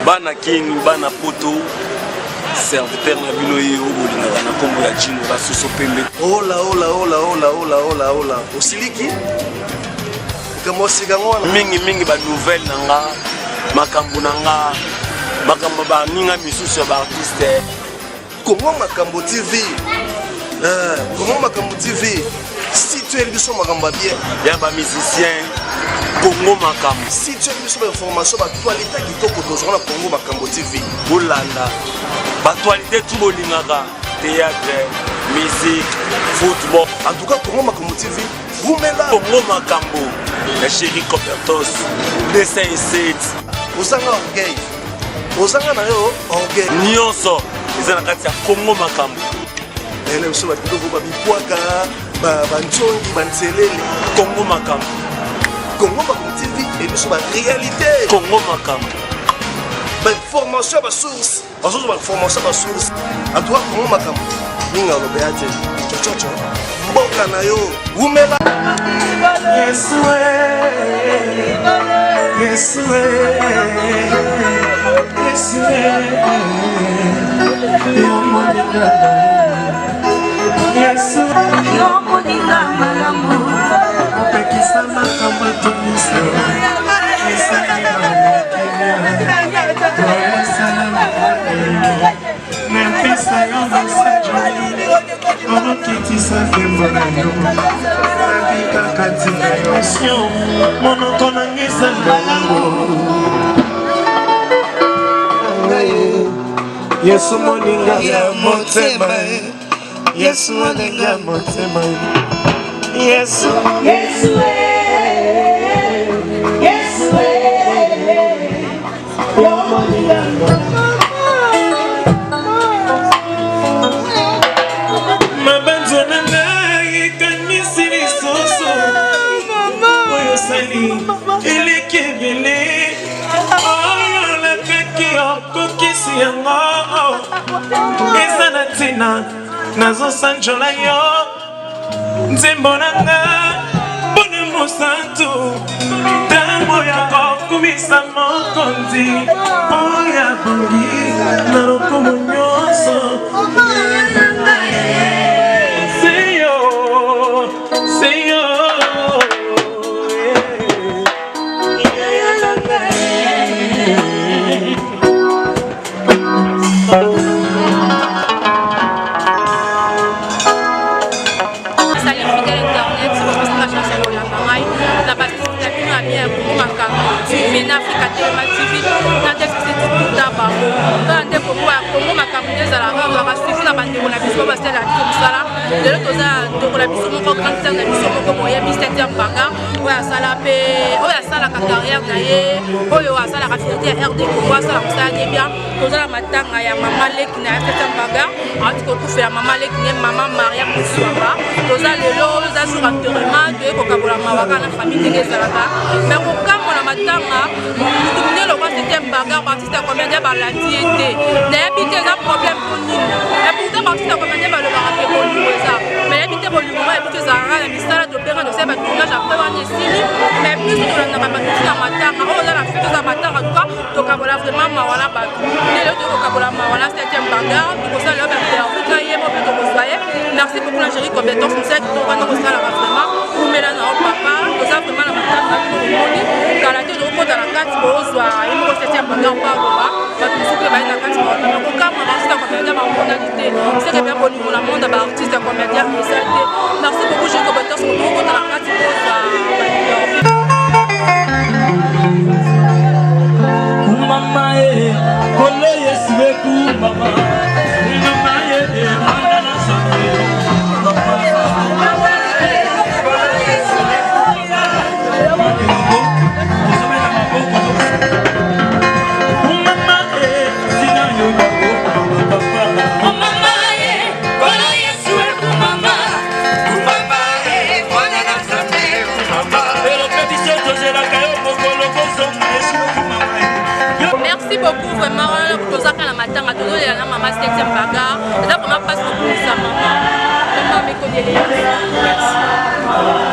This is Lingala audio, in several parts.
bana king bana poto serviteur na bino ye obolingaka na kombo ya jino basoso pembe ola osiliki kamosika ngwana mingi ba nouvelle nanga makambo nanga makambo ba ninga misusu ba artiste Congo Makambo TV Congo Makambo TV si tu es biso makambo bien ya ba musicien Congo Makambo si tu es biso ba information ba actualité kitoko tozona Congo Makambo TV bolanda ba actualité tout bolingaka théâtre musique football en tout cas Congo Makambo TV vous mettez là Congo Makambo la chérie Copertos dessin et set osanga orgueil osanga na yo orgueil nyonso ezana kati ya Congo Makambo ele biso ba biloko ba bikwaka ba ntongi ba nselele Congo Makambo Congo Makambo TV et biso ba réalité Congo Makambo ba formation ba source ba formation ba source en tout cas Congo Makambo ninga lo beate chochocho mboka na yo umela Yesu moninga ya motema Yesu moninga motema Yesu Yesu Yesu moninga mabanzo nanga ikanisi lisoso oyo sali elekebele oyo lakaki okokisi yango eza na ntina nazosanjola yo nzembo nanga mpona mosantu ntango ya kokumisa mokonzi oyo abongi na lokomo nyonso lelo toza tokola biso moko grande sœur na biso moko moyebi 7e banga oyo asala mpe oyo asalaka carrière na ye oyo asalaka fierté ya RD Congo asala mosala ne bien toza na matanga ya mama leki na 7e banga awati kokufela mama leki ne mama Maria Koswamba toza lelo oyo eza sur enterrement toye kokabola mawaka na famille ndenge ezalaka mais kokamwa na matanga mutumine lokwa 7e banga baartiste ya comédien balandi ye te nayebi te eza problème po nini et pourtant baartiste ya comédien balobaka ke bolingo eza mais nayebi te bolingo ngo yebi te ezalaka na misala topeka tosala batournage apres wana esili mais plus tolandaka batuti na matanga oyo oza na fete eza matanga tuka tokabola vraiment mawala bato lelo toye kokabola mawala 7e banga tokosala lelo baintervika ye mo mpe tokozwa ye merci beaucoup na chérie compétence mosala kitoko wana kosalaka vraiment kumela na o papa toza vraiment na matanga omoni kala te tokokota na kati bozwa ye moko 7e banga mpo aloba bato mosusu mpe baye na kati baotama kokama baartiste ya comédien bamonaki te seke bien bolingo na monde baartiste ya comédien eza te merci beaucoup chérie compétence tokokota na kati bozwa mama e kole yesu eku mama mama e mama na sanwe merci beaucoup vraiment tozaka na matanga tozolela na mama 7e banga eza vraiment passe kokumisa mama mama mekodelela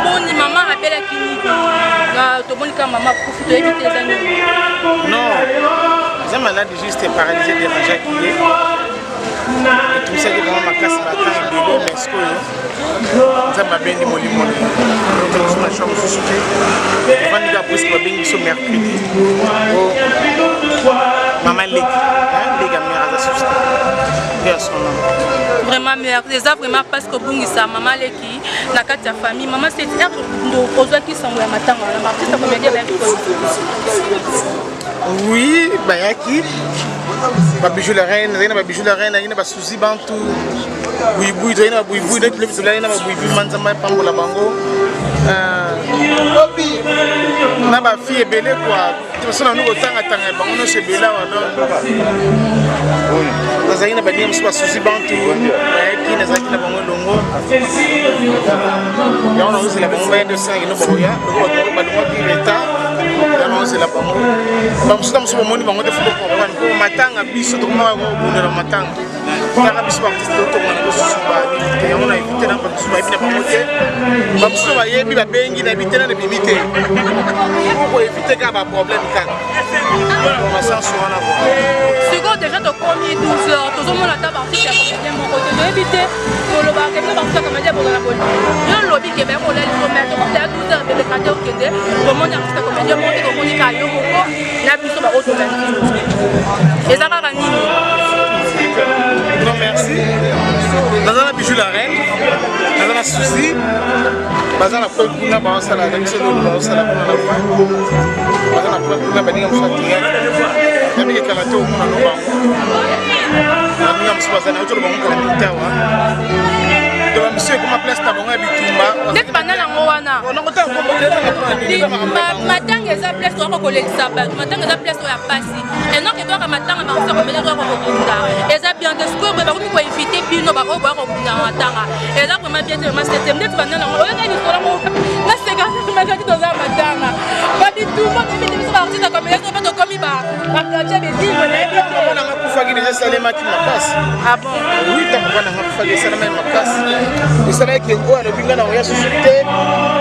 boni mama abelaki nini tomoni ka mama kufu toyebi te eza nini non J'ai malade juste paralysé de Raja qui est. Et tout ça, vraiment ma casse matin et de l'eau, mais ce que ça m'a bien dit mon limon. Donc, je suis ma chambre sous soutien. Je vais dire après ce que je vais dire mercredi. Maman Légui, les gamins à la société. Vraiment meilleur, déjà vraiment parce que bon ça maman Leki na kati ya famille maman c'est dire ndo ozwa ki sango ya matanga na artiste comédien ba oui ba yaki ba bijou la reine na ba bijou la reine na ba souci bantu oui oui na ba oui oui na plus la na ba oui oui manza ma pambola bango na ba fille belé quoi tu sais na nous autant attendre bango no se bela wa donc nazali na badia msuba susi bantu qui nazali na bango longo ya on ose la bango ba de sang ino boya ko ba longo ki leta ya on ose la bango ba msuba msuba moni bango de fuko ko matanga biso to ma ko bundela matanga kaka biso ba artiste to ngana ko suba ni ya on a évité na ba suba ibina bango te ba msuba yebi ba bengi na bitena na bimite ko éviter ka ba problème ka on s'en souvient Second déjà de combien 12 heures tout le monde a tabassé c'est comédien mon côté de éviter pour le bar quelqu'un parce que comédien pour la bonne bien lobby que ben on l'a le mettre on a 12 heures de cadre au Kende tout le monde a artiste comédien monter comme on dit caillou beaucoup la biso ba automatique et ça va nini non merci dans la bijou la reine dans la souci bazan la fois kuna ba sala da biso lo sala kuna na fa bazan la fois kuna ba ninga mshatinga nami kala to kuna no bango nami msibazana to bango kala mitawa de monsieur comment place ta bango bitumba net banana ngwana on ngota ko ko matanga eza place to ko lekisa ba matanga eza place to ya pasi et non que toi ka matanga ba so ko mela to ko kunda eza bien de score ba ko mi ko inviter bino ba ko ba ko kunda matanga eza vraiment bien de ma septembre net banana ngwana oyo ni sora mo na sega ma jati to za matanga ba bitumba mi mi so ba artiste comme les autres comme ba platia de vivre les on a ku fagi déjà salema ki makasi ah bon oui ta ko na ku fagi salema makasi isala ki ngo ale binga na ya société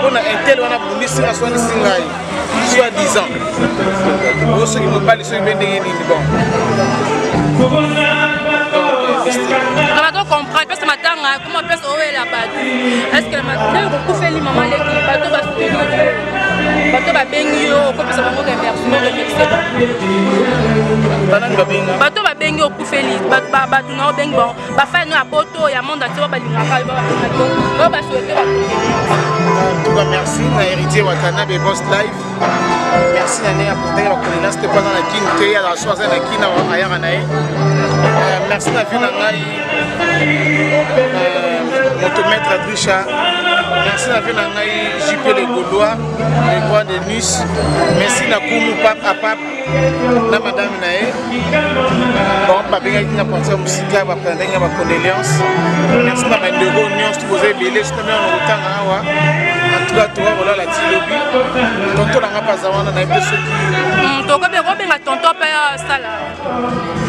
on a intel on a bundisi na swani singai soit 10 ans on se qui pas les so bende ni bon on comprend parce que matanga comment place owe la batu est-ce que matanga ko fait li maman leki bato ba soutenir bato ba bengi yo ko pesa bango remercier bato ba bengi yo ko fait li bato na bengi bon ba fa no apoto ya monde ati ba lingaka ba ba souhaiter tout cas merci na héritier Watanabe Boss Live merci na ne apporter la connaissance te pendant la kinte ya la soirée na kina wa ya na merci na vie na ngai motomètre Adricha merci na vie na ngai JP le Gaulois le roi de Nice merci na kumu papa papa na madame nae bon papa ngai na penser musika ba prendre ba condoléances merci na bandego nyons poser belé c'est même en retanga awa en tout cas toi voilà la tilobi tonto na pas zawana na biso ki to ko be ko be nga tonto pa sala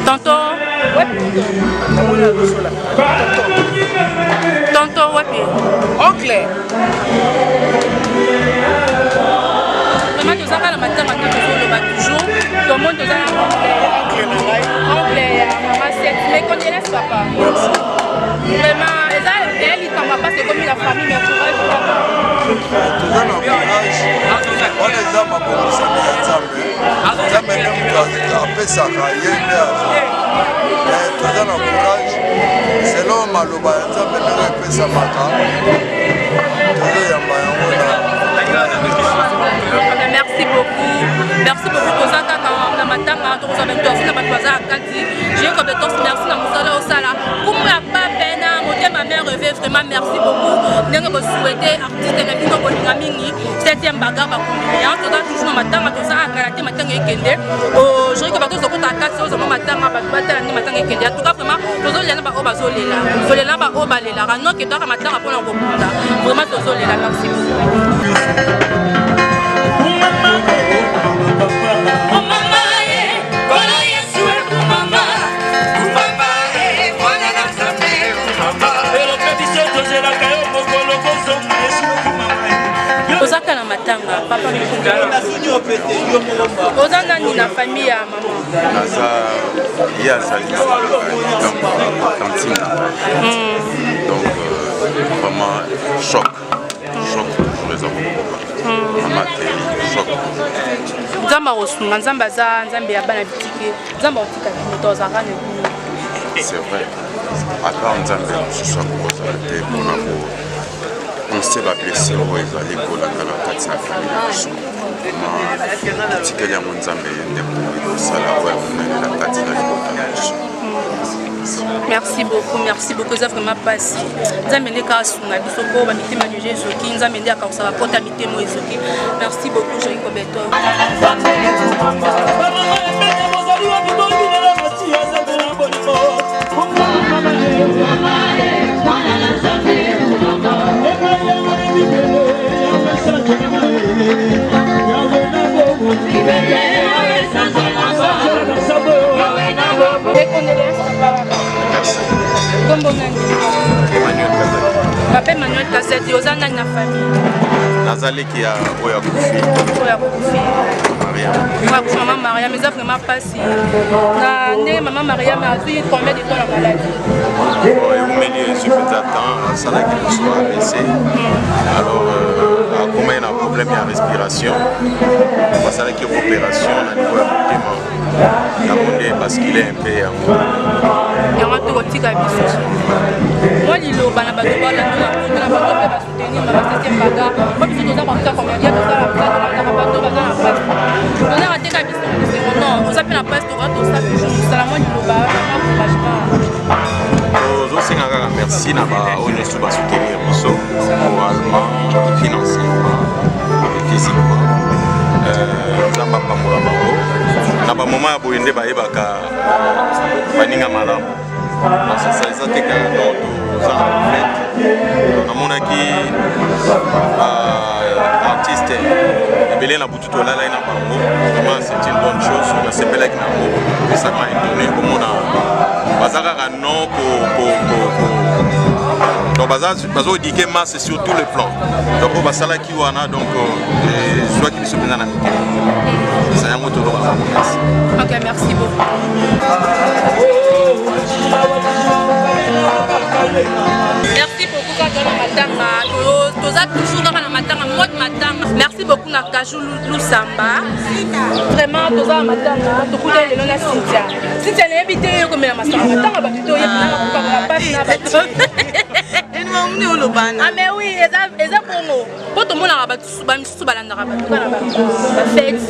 tonto ouais tonto ouais oncle vraiment nous avons la matanga toujours toujours tout le monde nous a oncle maman c'est mais connaissez papa vraiment elle il t'en va pas c'est comme la famille mais courage on les a makomisana ya nzambe nzambe nde moto apesaka ye nde aza toza na courage selon maloba ya nzambe ndenge epesamaka tozoyamba yango merci beaucoup toza kaka na matanga tokoza bento afina bato baza akati j'ai compétence merci na mosala osala kumu ya pape na motema mère rêvé vraiment merci beaucoup ndenge bosouhaité artiste na bino kolinga mingi 7e bagarre bakombine toza toujours na matanga toza akala te matanga ekende aujourd'hui que bato zokota akati ozoma matanga bato batala nde matanga ekende en tout cas vraiment tozolela ba oyo bazolela tozolela ba oyo balelaka non ke toaka matanga mpona kokunda vraiment tozolela merci matanga papa oza nani na famille ya maman. Naza il y a ça donc vraiment choc pour les hommes. Maman choc. Nzamba osunga nzamba za nzambe ya bana bitike nzamba otika kimoto zaka ne. C'est vrai. Attends nzambe ce soit pour ça on s'est blessé pour aller pour la carte la famille. Tikeli mon nzambe yende pour ça la ouais on a la carte Merci beaucoup, ça vraiment passé. Nzambe ndeka sunga biso ko ba mitema de Jésus ki nzambe ndeka ko sa kota mitema ezoki. Merci beaucoup Jean Kobeto. Papa Emmanuel Cassette, Yosa na famille. Nazali qui a Oya Koufi. Maman Maria, mais ça vraiment pas si. Maman Maria m'a dit combien de temps la maladie. Il suffit d'attendre, ça n'a qu'il soit abaissé. Alors, comment il y a un problème de respiration, ça n'a qu'il y a une opération au niveau de la parce qu'il est un peu il y a un peu de temps. Moi, il y a un peu de merci à soutenir moralement, financièrement, physiquement. Na ba moment ya boyende ba yebaka baninga malamu parce que ça ça te ka dans ça en fait na monaki artiste belé na butu to la na bango vraiment c'est une bonne chose on s'appelle que na mo ça m'a étonné comme on a bazaka non donc bazo dit que masse sur tous les plans donc on va sala ki wana donc soit qui se présente na ça y a moto merci. OK, merci beaucoup. Merci beaucoup quand on matanga toza toujours dans matanga mode matanga. Merci beaucoup na Kajou Lusamba. Vraiment toza matanga to kuta lelo na Cynthia. Cynthia na ebité yo komela masanga matanga ba to yebina na kupanga passe na ba. Ah mais oui, eza bongo. Po to mona ba misusu balanda ba kana ba fête.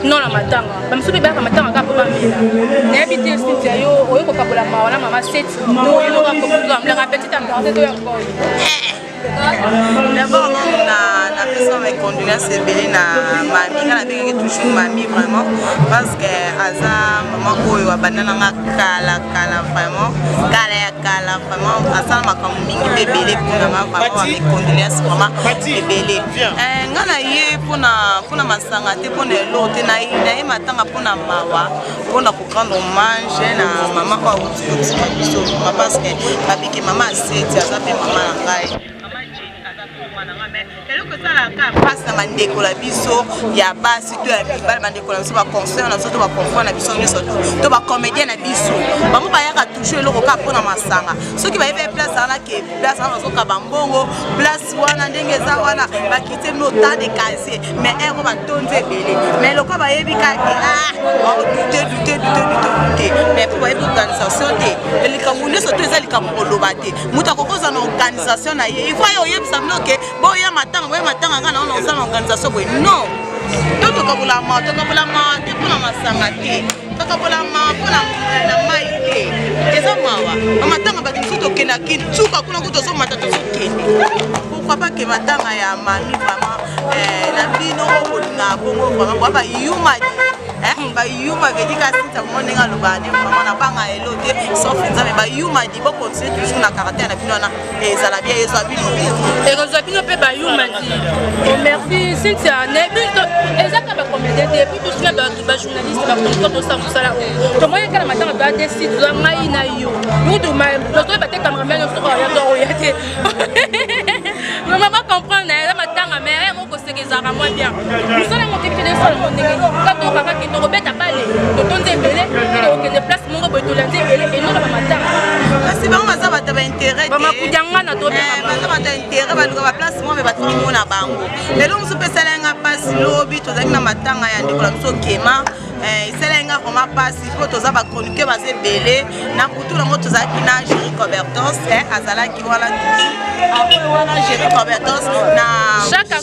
Non la matanga. Ba misusu ba matanga ka po ba mela. Na ebité Cynthia yo oyo ko kabola mawana mama 7. No yo ka ko la petite ambiance to ya ko. D'abord, on a besoin de continuer à se bélir na mamie, on a besoin de toujours mamie vraiment parce que Aza maman oyo abandana nga kala vraiment kala vraiment Aza makamu mingi bébélé pour na papa avec condoléances vraiment bébélé. Nga na ye pona masanga te pona lote na ye matanga pona mawa pona ko prendre hommage na maman kwa uti biso parce que babiki maman c'est Aza pe maman na ngai. Passe na mandeko la biso ya basi to ya bibal mandeko la biso ba concert na biso to ba comprendre na biso nyoso to ba comédien na biso ba mo ba yaka toucher eloko ka pona masanga soki ba yebe place ana ke place ana zo ka bambongo place wana ndenge za wana ba kite no ta de casier mais ero ba tonze belé mais loko ba yebi ka ke douter mais pour ba yebi organisation te elikamunde so to eza likamulo ba te muta kokoza na organisation na ye il faut yo yebisa mnoke bo ya matanga ngana on a organisation boy non to kabula ma te pona masanga te to kabula ma pona na mai te eza mawa matanga ba to kena kitsuka kuna kuto so matata so kende pourquoi pas que matanga ya mami vraiment la bino olinga bongo vraiment ba yuma ba yuma vedika sita moninga lobane vraiment na banga elote sauf nzambe ba yuma di bo continuer toujours na caractère na bino na ezala bien ezwa bino pe ba yuma di merci Cynthia nebuto ezaka ba comédien depuis tout ça ba journaliste ba conducteur to ça musala to moyen kana matanga ba décide za ngai na yo to ma to ba te cameraman so ya to ya te maman comprendre na matanga mais on ko se que ça moins bien musala mo te que de sol mo ndenge ka to kaka ki to robeta pas totonzi ebele okende place moko boye tolandi ebele enoka bamatanga kasi bango baza bato baintérêt bamakudianga na baza bato intérêt baluka baplace moko me batomimo na bango lelo mosu mpe esalenga mpasi lobi tozalaki na matanga ya ndeko na biso kema esalenga vraimen mpasi mpo toza bachronique baza ebele na kutu nango tozalaki na Géry Cobertos azalaki wana toujours après wana Géry Cobertos na chaque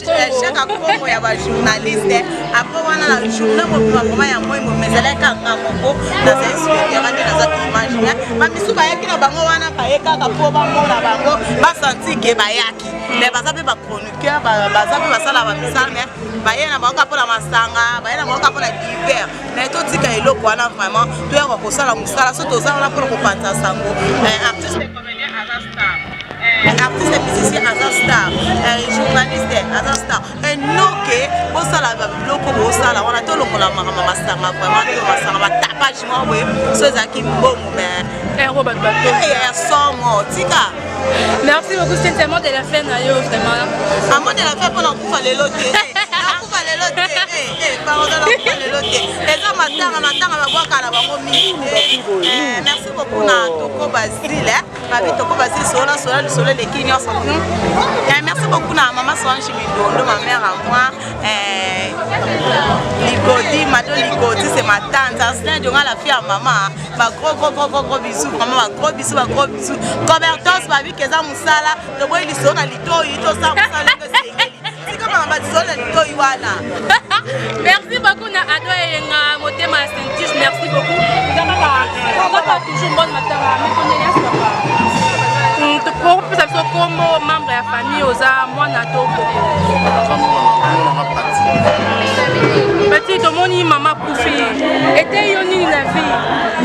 akongo ya bajournaliste après wana na journée mobima vraimen ya moi ezalaki kanga moko nazali supérieur nde nazaki imagine bamisu bayaki na bango wana bayekaka mpo bamona bango basanti ke bayaki me baza mpe bachroniqueur baza mpe basala bamisala me baye na bango mpona masanga baye na bango mpona diver me totika eloko wana vraiment toyaka kosala mosala so toza wana mpona kopanza sango artiste comédien aza star artiste musicien aza star journaliste aza star enoke bosala biloko bosala wana tolongola makambo masanga vraiment to masanga batapage moko boye so ezalaki mbongo me ya somo tika. Merci beaucoup, c'est tellement de la fin d'ailleurs, vraiment. À moi de la fin pour l'encouvrir les lots. Merci beaucoup na Toko Basile. Toko Basile sur le soleil des Kenyans. Merci beaucoup na maman Solange Midondo, ma mère à moi. Ligodi, Mado Ligodi, c'est ma tante. C'est la fille à maman. Gros bisous, vraiment gros bisous. Cobertos, ma vie que ça musala. De moi il est sur la lito, il est au sang. Merci beaucoup na ado yenga motema sentis merci beaucoup kaka toujours bonne matin mais connaissance papa pour ça soit comme membre ya famille oza mwana to petit to moni mama kufi était yoni na vie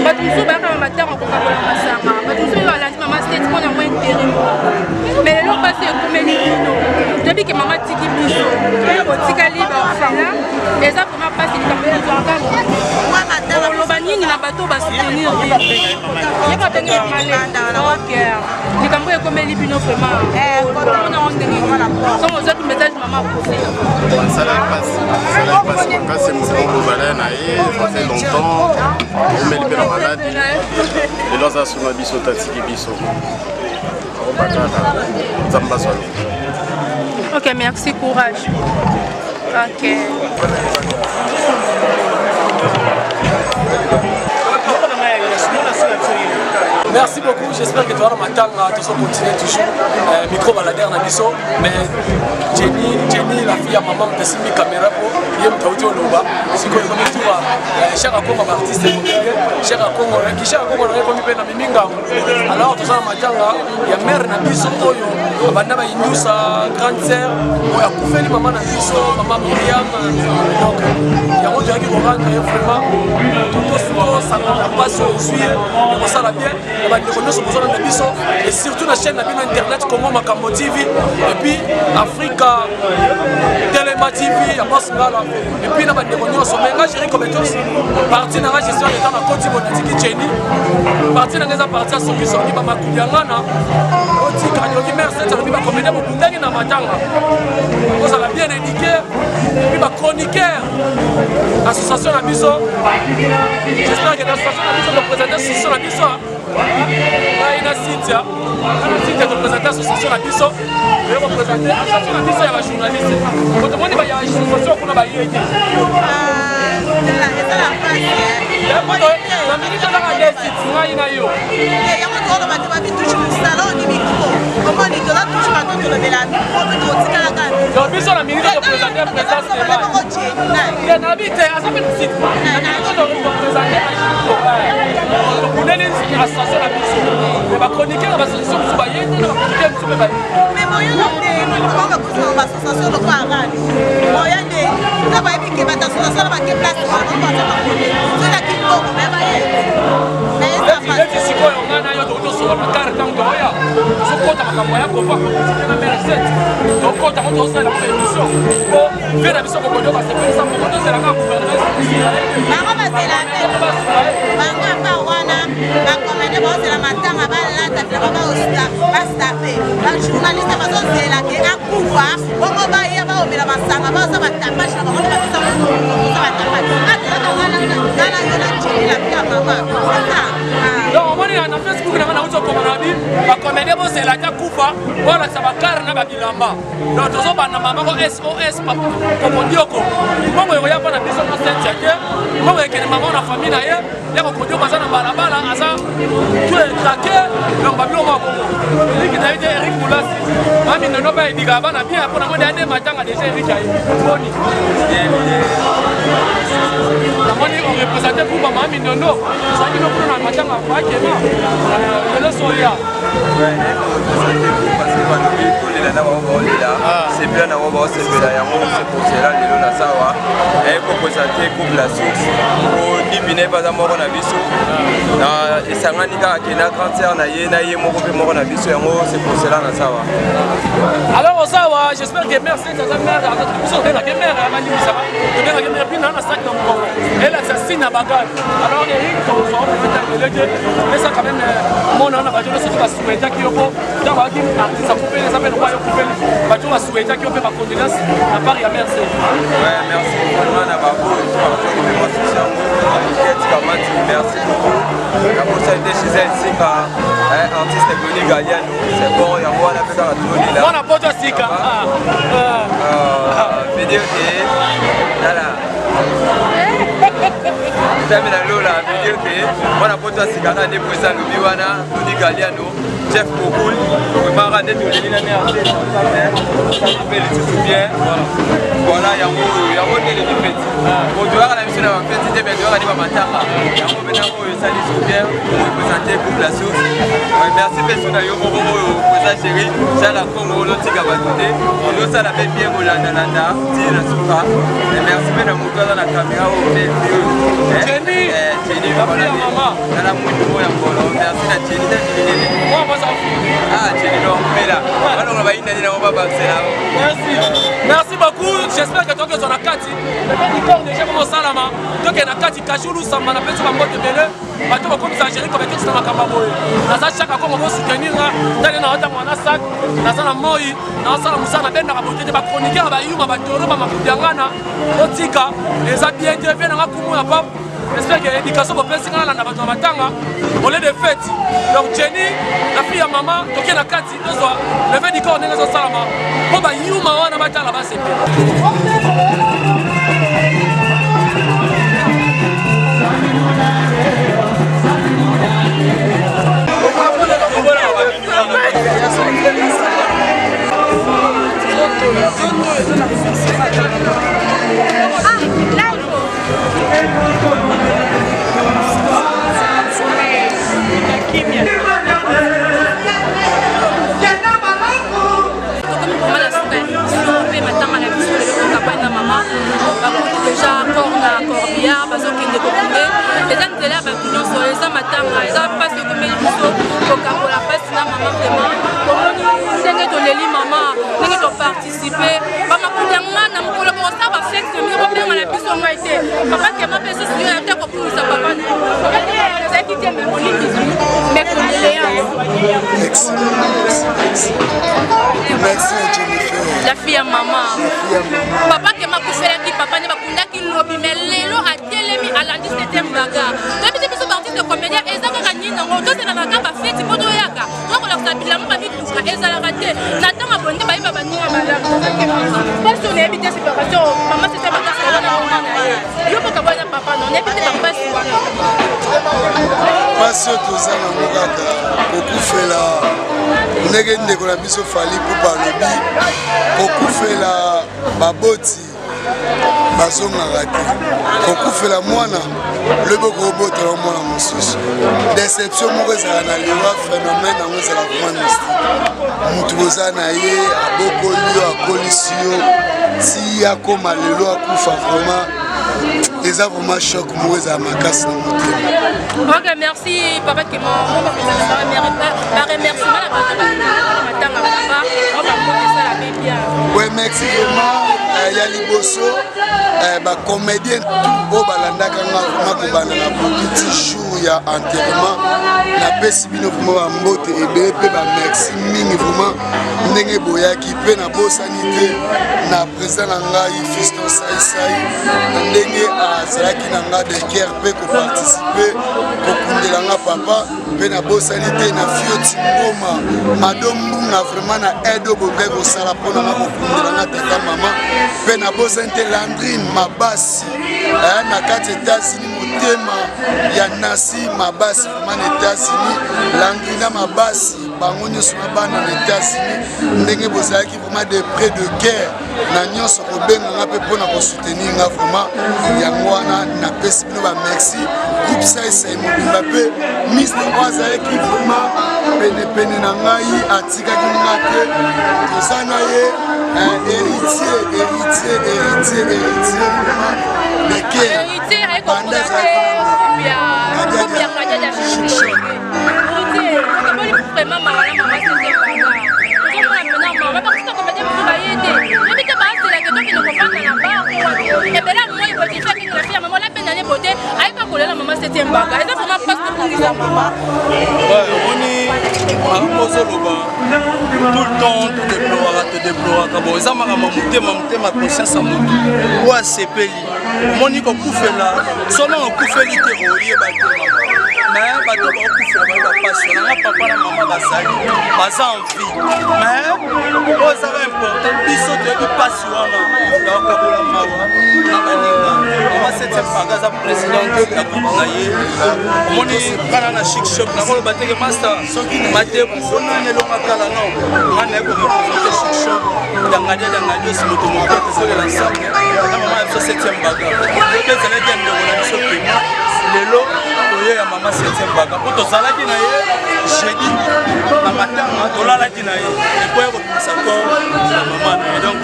batuso ba kama matin ko kabola masanga batuso yo alandi mama state ko na mo intérêt mais le passé komeli no depuis que maman tiki biso ko tika liba fana eza vraiment pas c'est comme ça moi matin lo banini na bato ba soutenir ye ba bengi malanda na wa pierre ni kambo komeli bino vraiment on a on tenir voilà comme aux autres messages maman profite ça la passe quand c'est mon valeur ça fait longtemps on met le malade et là ça sur ma biso tatiki biso ok, merci, courage. Ok. Merci beaucoup, j'espère que tu vas m'attendre, tu vas continuer toujours. Micro baladère na biso, mais Jenny, la fille à maman, me décide mes caméras pour y me trouver au Loba. Si vous connaissez tout, cher à Congo, artiste, cher à Congo, qui cher à Congo, comme il peut na miminga. Alors tout ça m'attendre, il y a mère na biso, banda ba Inusa, grande sœur, il y a Koufeli maman na biso, maman Myriam. Donc il y a un autre qui va rendre vraiment tout ça va passer au suivre, ça va bien. Et surtout la chaîne internet Congo Makambo TV et puis Africa Telema TV à Bosngala et puis na bande konyo so menga Géry Cobertos parti na gestion de temps na Côte d'Ivoire na tiki Jenny parti na ngeza parti so biso ni ba makudiangana oti kanyo ki merci to bi ba comédien mo bundangi na matanga ko ça va bien indiqué puis ba chroniqueur association na biso j'espère que l'association na biso représenter association na biso il a Cynthia de présenter l'association à Bisso, de représenter l'association à Bisso et la journaliste. Quand on dit qu'il y a une association qu'on a baillé. Va chroniquer dans l'association de Soubaye, mais moyen de l'association de Paran. Moyen de l'association de place. Journaliste donc omoni na Facebook nanga nauti okoma na bi bakomede bozelaka kufa bolakisa bakare na babilamba donc tozobanda mamako sos kokondioko mbongo ekoya mpo na biso na sentia te mbongo ekende mama na famille na ye ya kokondioko aza na balabala aza tuekrake donc babilo mwa bongo eliki na ye te erik mulasi maminono ba edika bana bien mpona mode ade matanga deja erik aye boni namoni orepresente pour mama minono ozalaki nokuna na matanga akema lelo soya sepela nango baosepela yango seposela lelo na sawa ekopresente coupe la source odibine baza moko na biso esangani kaka ke na grande sere na ye moko mpe moko na biso yango seposela na sawa alors osawa j'espère que merci aza mare biso obengaki mare abalimisaka tobengaki mare mpina na sac na mokongo elakisa signe na bagage alors erik tozoelete esa quand même mona na bato soki basuetaki yo po ntango baaki artiste akupeli eza mpe lokwa yo kupeli bato basuetaki yo mpe bacondoléance na part ya merci merci vraiment na baboyi bakoki masusi yango etikamati merci beaucoup nakosa ete chez elle sika artiste Goni Galiano c'est bon yango wana mpe kaka tolila mwana poto sika video te nala tami na lola video te mwana poto sika na ndepo eza lobi wana Goni Galiano Jeff Kokul vraiment nde toleli na ne pe lisusu bien voilà yango teleli feti otoyaka na biso na bafeti te me toyaka ni bamataka yango mpena oyo esali su bien orepresente couple la source merci mpe so na yo moko oyo koza chéri sala kongo olotika bato te olosala mpe bien kolandalanda ti na suka merci mpe na moto aza na kamera oyo mpe tala mwindu oyo ya ngolo merci na tieni tatililele merci beaucoup j'espère que toke ezwa na kati epedikor déjà komo osalama toke na kati kajulu samba na pesi bango tebele bato bakomisa géri kobekesi na makambo boye naza chaka kongo bosoutenir nga ndenge na otango na sak naza na moi naosala mosala nabendaka bote te bachroniqueur bayuma batoro bamakubi yangana otika eza bien te mpe nanga kumu ya pape j'espère que l'éducation va passer dans la matanga au lieu de fête. Donc Jenny, la fille à maman, donc il y a 4 le fait du corps n'est pas ça là-bas. Bon bah you ma wana bata là-bas c'est bien. déjà corna corbillard parce que ne comprendre les gens de là ba pignon sur les matanga ils ont pas ce comme ils sont coca cola passe na maman vraiment comme ndenge to leli maman ndenge to participer ba makudanga na mukolo ko ça va faire que mi ko benga na biso moi été papa qui m'a pensé sur la tête pour ça papa c'est qui t'aime mon lit mais qu'on merci Jennifer la fille à maman papa qui m'a poussé qui papa ne va kunda qui lobby mais lelo a telemi à la 17e bagarre donc c'est que parti de comédien et ça ka nina ngo to c'est na ka ba fête poto yaka donc la sabila mo ba bituka ezala raté natanga bonde ba iba baninga malamu parce qu'on évite séparation maman c'était pas ça na maman yo ko ka bana papa non évite pas passer parce que toza na ngaka kokufela ndenge ndeko na biso fali pupa lobi kokufela baboti bazongaka te kokufela mwana lobi okobotela mwana mosusu déception moko ezalaka na liwa phénomène yango ezala vraiment mystique mutu boza na ye abokoli yo akolisi yo ti akoma lelo akufa vraiment eza vraiment choc moko ezala makasi na motema. Ok, merci papa qui m'a remerciement oui, merci vraiment. Il y a liboso ba comédien tout beau balandaka nga kobana na petit jour ya enterrement napesi bino vraiment bambote ebele mpe bamerci mingi vraiment ndenge boyaki mpe nabosani te na président na ngai Fiston Saisai na ndenge azalaki na nga de guerre mpe koparticipe kokundela nga papa mpe nabosani te na Fioti Ngoma madombunga vraiment na aide oyo bokai kosala mpo na nga kokundela nga tata mama mpe nabosani te Landrine Mabasi na kati États-Unis motema ya Nasi Mabasi vraiment na États-Unis Landrina Mabasi bango nyonso na bana na États-Unis ndenge bozalaki vraiment de près de guerre na nyonso kobenganga mpe mpona kosoutenir nga vraiment yango wana napesi bino bamerci groupe Saisai mobimba mpe ministre oyo azalaki vraiment penepene na ngai atikaki nga te toza na ye héritier tout le temps te déploraka bon eza makambo motema conscience ya motu oyo asepeli omoni kokufela solo okufeli te oyeba te mais bato bakufela bayi bapasi nanga papa na mama bazali baza en vie mais oyo ezaka important biso toyebi pasi wana yakokabola mawa na baninga mama 7e paga aza présidente ya groupe na ye omoni kana na chic shop nakoloba teke master batebusonani elonga kala non nga naye korepresente chic shop dangadia osi moto moke tozolela nsambe na mama ya biso 7e baga mpe ezalaki ya ndeko na biso pema lelo toye ya mama 7e baga mpo tozalaki na ye jeudi na matanga tolalaki na ye ekoya kobimisa kor na mama na ye donc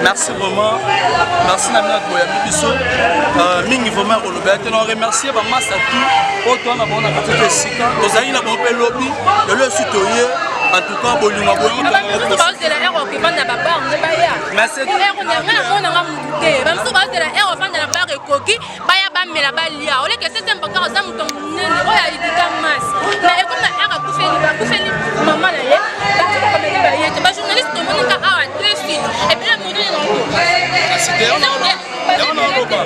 merci vraiment merci na bino boyambi biso mingi vraiment kolobela te na remercier bamasa tu oyo towana bango na kati to esika tozalaki na bango mpe lobi lelo esi toye en tout cas bolinga boyango bamela balia oleke sese mbakaka aza moto monene oyo ayidika masi mais ekoma ere akufeli mama na ye bakomele baye te bajournaliste tomonika awa deux suite epuis la modele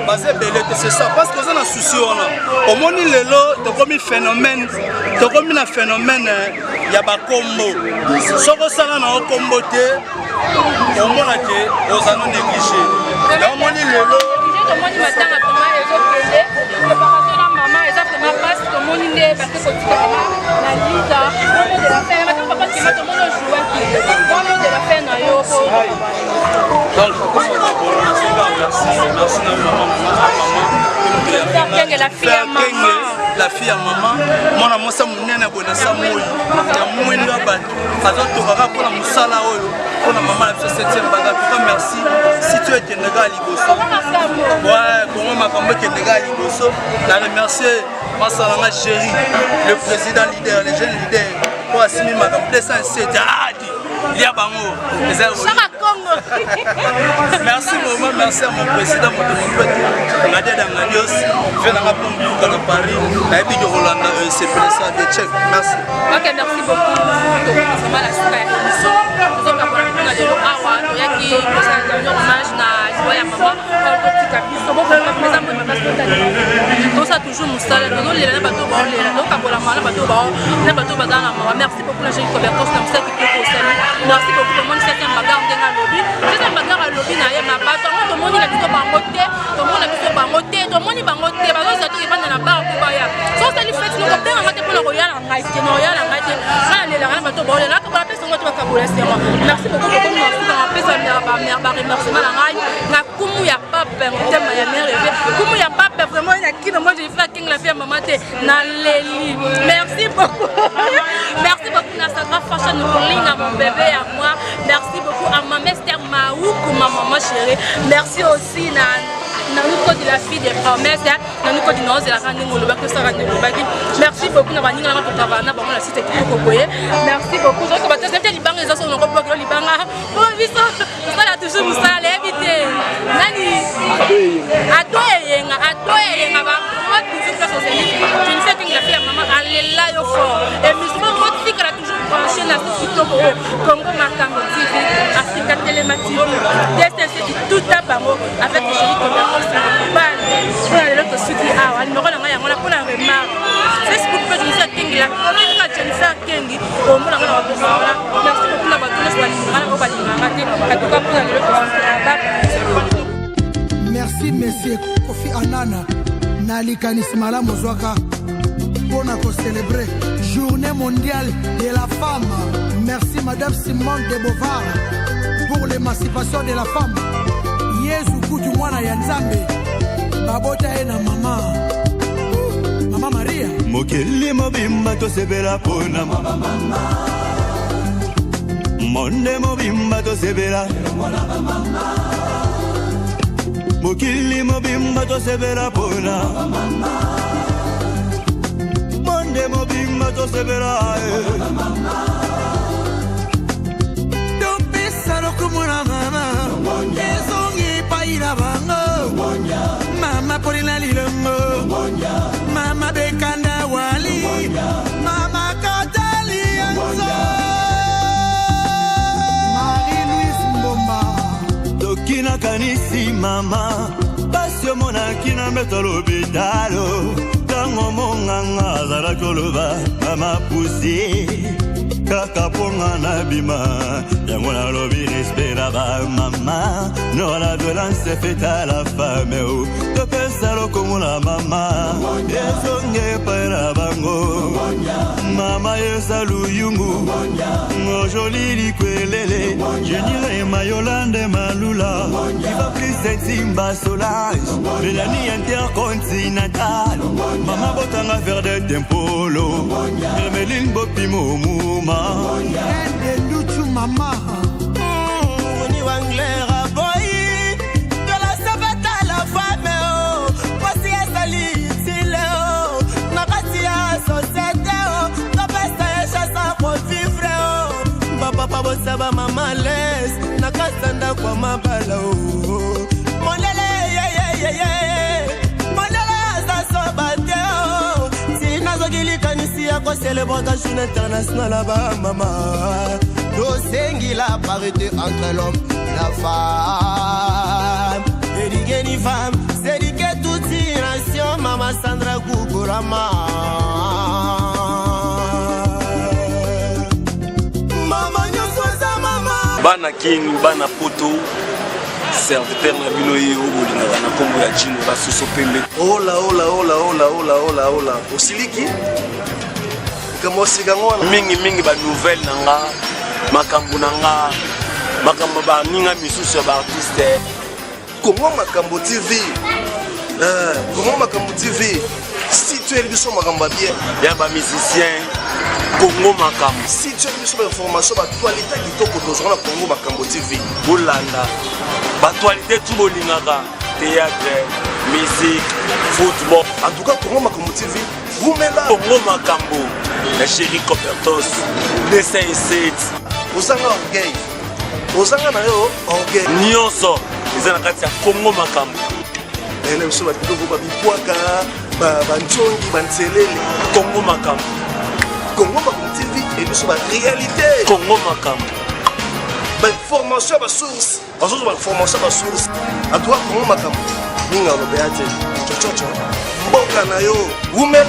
baza ebele te c'est ça parce que oza na souci wana omoni lelo tokomi na phénomène ya bakombo soki osala na okombo te omona te oza no néglige ya omoni lelo tomoni matanga toma ezokende préparation na mama eza vraiment passe tomoni nde bake kotikala na lita mono de la fin matanga papa kima tomoni ojouaki mono de la fin na yo donc merci na maman la fille ya maman la fille ya maman mwana mosa monene boye na sa moi ya mwendo ya bato azotokaka mpona mosala oyo mpona mama na biso 7e baga tuka merci si tu ekendeka ya liboso kongo makambo ekendeka ya liboso na remercier masalanga chéri le président leader le jeune leader po asimi makambo 207 adi lia bango eza merci maman merci à mon président Nadia Dangadios venanga pour mbuka na Paris na ebi de Rolanda c'est ça de check merci OK merci beaucoup to la suka ya émission tozoka pour na lelo awa toyaki kosala hommage na ya mama ko tika biso boko na président mo na ça toujours musala no lela na bato ba lela donc abola mala bato ba na mama merci beaucoup la jeune couverture na msa qui peut kosala merci beaucoup tout le monde 7e bagarre ndenga lobi 7e bagarre lobi na ye mabato ngo to moni na biso bango te to moni biso bango te to moni bango te ba zo to ibanda na bar ko ba ya so ça lui fait no ko penga ngate pona ko yala ngai te no yala ngai te ça lela na bato ba lela ko ba pesa ngo to ba kabola sema merci beaucoup pour nous merci na pesa mère ba remercie na ngai na kumu ya papa tema ya mère kumu ya papa vraiment na kino moi j'ai fait king la fille maman te na leli merci beaucoup merci beaucoup na Sandra Fashion pour ligne à mon bébé à moi merci beaucoup à ma Mester Maou pour ma maman chérie merci aussi na nous code de la fille des promesses, nous code de nos et la rande merci beaucoup pour travailler dans la cité merci beaucoup. Donc, parce que les banques, les gens sont en repos, les banques, ça là toujours ça les éviter. Nani, je ne sais que la fille à maman, elle est là au fort. Et musulman, votre fille, elle a toujours branché la cité au Congo Makambo TV, Africa Télématique, DSTC, tout à Bango, avec les chéris comme la France, pour aller l'autre suite, ah, le numéro là, on a pour la remarque. Facebook, je ne sais Kengi, la commune de Jennifer Kengi, au monde, on a besoin. Merci beaucoup d'avoir tout le monde. Merci, monsieur Kofi Annan. Nali Kanismala Mozwaka. Pour célébrer Journée mondiale de la femme. Merci, madame Simone de Beauvoir, pour l'émancipation de la femme. Yesu Kutu Mwana Yanzambe. Babota ena maman. Maman Maria. Mokeli mobimba to sebela pona mama. Monde mobimba to sebela mama. Mokeli mobimba to sebela pona mama. Monde mobimba to sebela mama. Don't be salo kumuna mama. Ezongi paira bango. Mama polina lilongo. Mama bekanda wali. Mama katali anzo. Marie-Louise Mbomba. Dokina kanisi mama. Pasio mona kina metalo bitalo. Tango monganga zara koloba. Mama pusi. Kaka ponga na bima. Yango na lobi respect ba mama. Non la violence est faite à la femme. To pensalo como la mama. Ezonge para bango. Mama yesalu yungu. Ngo joli likwelele. Jenile mayolande malula. Iva plus Simba Solange. Mélanie intercontinentale. Mama botanga faire des tempolo. Hermeline Bopimo Mouma. Ende Luchu mama. Ni wanglera boy. De la savate à la femme. Voici Sali Sileo. Nakatia société. Kapesta eshasa pour vivre. Papa bosaba mama les. Nakasanda kwa mabala. Monele ye. Monele sa sobateo. Si nazogili kanisi ya kwa célébration internationale là-bas maman. Dosengi la parité entre l'homme et la femme. Éduquer ni femme, c'est éduquer toute une nation. Maman Sandra Gugurama. Maman Nyosoza maman. Bana King, Bana Poto. Serviteur na bino ye obolinga na kombo ya Jino basuso pembe. Hola. Osiliki? Mingi ba nouvelle nanga makambo nanga makambo ba ninga misusu ba artiste Comment Makambo TV si tu es le biso makambo bien ya ba musicien Congo Makambo si tu es le biso information ba actualité kitoko tozona Congo Makambo TV bolanda ba actualité tout bolingaka théâtre musique football en tout cas Congo Makambo TV vous mettez là Congo Makambo la chérie Copertos dessin et set ozanga orgueil ozanga na yo orgueil nyonso ezana kati ya Congo Makambo ele biso ba kitoko ba bipwaka ba ntongi ba nselele Congo Makambo TV et biso ba réalité Congo Makambo ba information ba source ba source à toi Congo Makambo ninga lo beate chochocho mboka na yo umela